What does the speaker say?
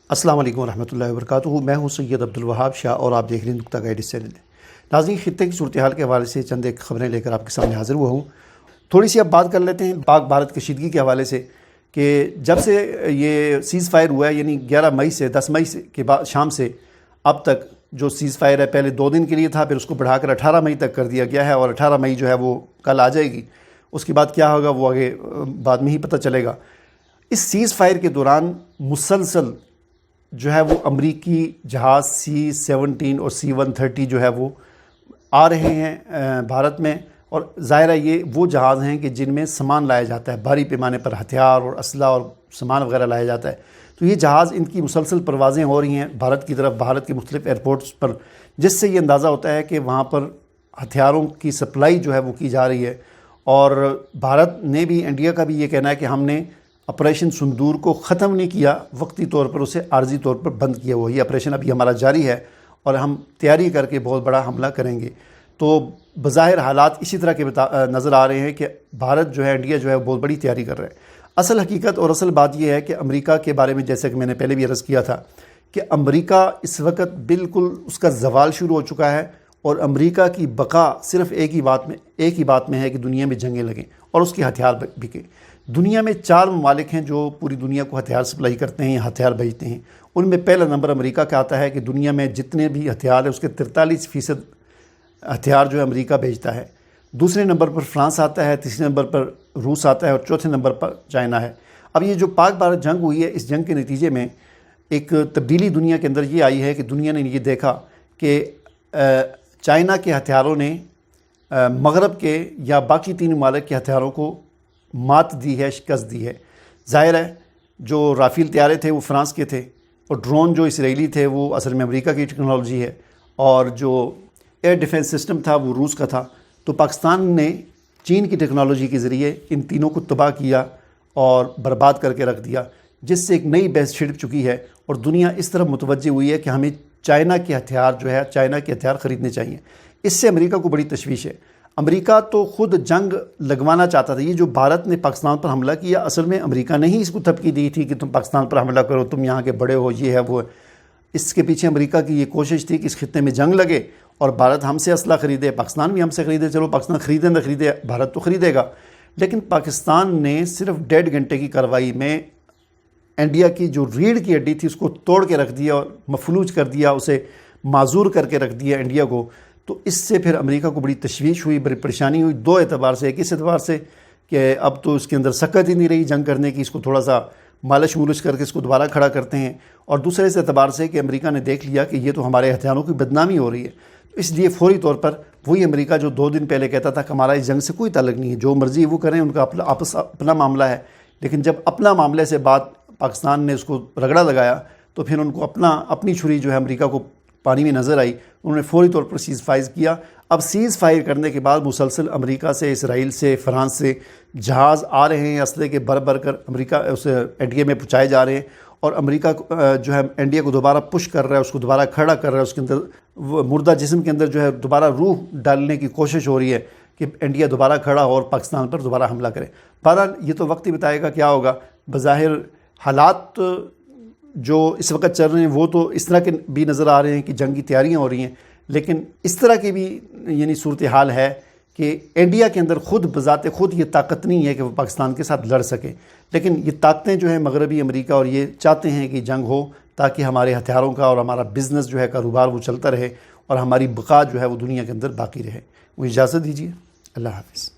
السلام علیکم ورحمۃ اللہ وبرکاتہ. میں ہوں سید عبدالوہاب شاہ اور آپ دیکھ رہے ہیں نقطہ گائیڈ چینل. ناظرین، خطے کی صورتحال کے حوالے سے چند ایک خبریں لے کر آپ کے سامنے حاضر ہوا ہوں. تھوڑی سی اب بات کر لیتے ہیں پاک بھارت کشیدگی کے حوالے سے کہ جب سے یہ سیز فائر ہوا ہے، یعنی 11 مئی سے 10 مئی کے بعد شام سے اب تک جو سیز فائر ہے، پہلے 2 دن کے لیے تھا، پھر اس کو بڑھا کر 18 مئی تک کر دیا گیا ہے اور 18 مئی جو ہے وہ کل آ جائے گی. اس کے بعد کیا ہوگا وہ آگے بعد میں ہی پتہ چلے گا. اس سیز فائر کے دوران مسلسل جو ہے وہ امریکی جہاز C-17 اور C-130 جو ہے وہ آ رہے ہیں بھارت میں، اور ظاہر ہے یہ وہ جہاز ہیں کہ جن میں سامان لایا جاتا ہے، بھاری پیمانے پر ہتھیار اور اسلحہ اور سامان وغیرہ لایا جاتا ہے. تو یہ جہاز، ان کی مسلسل پروازیں ہو رہی ہیں بھارت کی طرف، بھارت کے مختلف ایئرپورٹس پر، جس سے یہ اندازہ ہوتا ہے کہ وہاں پر ہتھیاروں کی سپلائی جو ہے وہ کی جا رہی ہے. اور بھارت نے بھی، انڈیا کا بھی یہ کہنا ہے کہ ہم نے آپریشن سندور کو ختم نہیں کیا، وقتی طور پر اسے عارضی طور پر بند کیا ہوا. یہ آپریشن ابھی ہمارا جاری ہے اور ہم تیاری کر کے بہت بڑا حملہ کریں گے. تو بظاہر حالات اسی طرح کے نظر آ رہے ہیں کہ بھارت جو ہے، انڈیا جو ہے بہت بڑی تیاری کر رہا ہے. اصل حقیقت اور اصل بات یہ ہے کہ امریکہ کے بارے میں، جیسے کہ میں نے پہلے بھی عرض کیا تھا کہ امریکہ اس وقت بالکل اس کا زوال شروع ہو چکا ہے، اور امریکہ کی بقا صرف ایک ہی بات میں ہے کہ دنیا میں جنگیں لگیں اور اس کے ہتھیار بکیں. دنیا میں 4 ممالک ہیں جو پوری دنیا کو ہتھیار سپلائی کرتے ہیں، ہتھیار بھیجتے ہیں. ان میں پہلا نمبر امریکہ کا آتا ہے کہ دنیا میں جتنے بھی ہتھیار ہیں اس کے 43% ہتھیار جو ہے امریکہ بھیجتا ہے. دوسرے نمبر پر فرانس آتا ہے، تیسرے نمبر پر روس آتا ہے اور چوتھے نمبر پر چائنا ہے. اب یہ جو پاک بھارت جنگ ہوئی ہے، اس جنگ کے نتیجے میں ایک تبدیلی دنیا کے اندر یہ آئی ہے کہ دنیا نے یہ دیکھا کہ چائنا کے ہتھیاروں نے مغرب کے یا باقی 3 ممالک کے ہتھیاروں کو مات دی ہے، شکست دی ہے. ظاہر ہے جو رافیل طیارے تھے وہ فرانس کے تھے، اور ڈرون جو اسرائیلی تھے وہ اصل میں امریکہ کی ٹیکنالوجی ہے، اور جو ایئر ڈیفنس سسٹم تھا وہ روس کا تھا. تو پاکستان نے چین کی ٹیکنالوجی کے ذریعے ان تینوں کو تباہ کیا اور برباد کر کے رکھ دیا، جس سے ایک نئی بحث چھڑ چکی ہے اور دنیا اس طرف متوجہ ہوئی ہے کہ ہمیں چائنا کے ہتھیار خریدنے چاہیے. اس سے امریکہ کو بڑی تشویش ہے. امریکہ تو خود جنگ لگوانا چاہتا تھا. یہ جو بھارت نے پاکستان پر حملہ کیا، اصل میں امریکہ نے ہی اس کو دھمکی دی تھی کہ تم پاکستان پر حملہ کرو، تم یہاں کے بڑے ہو، یہ ہے وہ ہے. اس کے پیچھے امریکہ کی یہ کوشش تھی کہ اس خطے میں جنگ لگے اور بھارت ہم سے اسلحہ خریدے، پاکستان بھی ہم سے خریدے. چلو پاکستان خریدے نہ خریدے، بھارت تو خریدے گا. لیکن پاکستان نے صرف 1.5 گھنٹے کی کارروائی میں انڈیا کی جو ریڑھ کی ہڈی تھی اس کو توڑ کے رکھ دیا اور مفلوج کر دیا، اسے معذور کر کے رکھ دیا انڈیا کو. تو اس سے پھر امریکہ کو بڑی تشویش ہوئی، بڑی پریشانی ہوئی 2 اعتبار سے. ایک اس اعتبار سے کہ اب تو اس کے اندر سکت ہی نہیں رہی جنگ کرنے کی، اس کو تھوڑا سا مالش مولش کر کے اس کو دوبارہ کھڑا کرتے ہیں. اور دوسرے اس اعتبار سے کہ امریکہ نے دیکھ لیا کہ یہ تو ہمارے ہتھیاروں کی بدنامی ہو رہی ہے. اس لیے فوری طور پر وہی امریکہ جو 2 دن پہلے کہتا تھا کہ ہمارا اس جنگ سے کوئی تعلق نہیں ہے، جو مرضی وہ کریں، ان کا اپنا معاملہ ہے، لیکن جب اپنا معاملے سے بات پاکستان نے اس کو رگڑا لگایا تو پھر ان کو اپنی چھری جو ہے امریکہ کو پانی میں نظر آئی. انہوں نے فوری طور پر سیز فائر کیا. اب سیز فائر کرنے کے بعد مسلسل امریکہ سے، اسرائیل سے، فرانس سے جہاز آ رہے ہیں، اسلحے کے بھر کر امریکہ اس انڈیا میں پہنچائے جا رہے ہیں، اور امریکہ جو ہے انڈیا کو دوبارہ پش کر رہا ہے، اس کو دوبارہ کھڑا کر رہا ہے. اس کے اندر مردہ جسم کے اندر جو ہے دوبارہ روح ڈالنے کی کوشش ہو رہی ہے کہ انڈیا دوبارہ کھڑا ہو اور پاکستان پر دوبارہ حملہ کرے. بہرحال یہ تو وقت ہی بتائے گا کیا ہوگا. بظاہر حالات جو اس وقت چل رہے ہیں وہ تو اس طرح کے بھی نظر آ رہے ہیں کہ جنگ کی تیاریاں ہو رہی ہیں، لیکن اس طرح کی بھی یعنی صورتحال ہے کہ انڈیا کے اندر خود بذات خود یہ طاقت نہیں ہے کہ وہ پاکستان کے ساتھ لڑ سکے. لیکن یہ طاقتیں جو ہیں مغربی امریکہ اور یہ چاہتے ہیں کہ جنگ ہو تاکہ ہمارے ہتھیاروں کا اور ہمارا بزنس جو ہے، کاروبار، وہ چلتا رہے اور ہماری بقا جو ہے وہ دنیا کے اندر باقی رہے. وہ اجازت دیجیے. اللہ حافظ.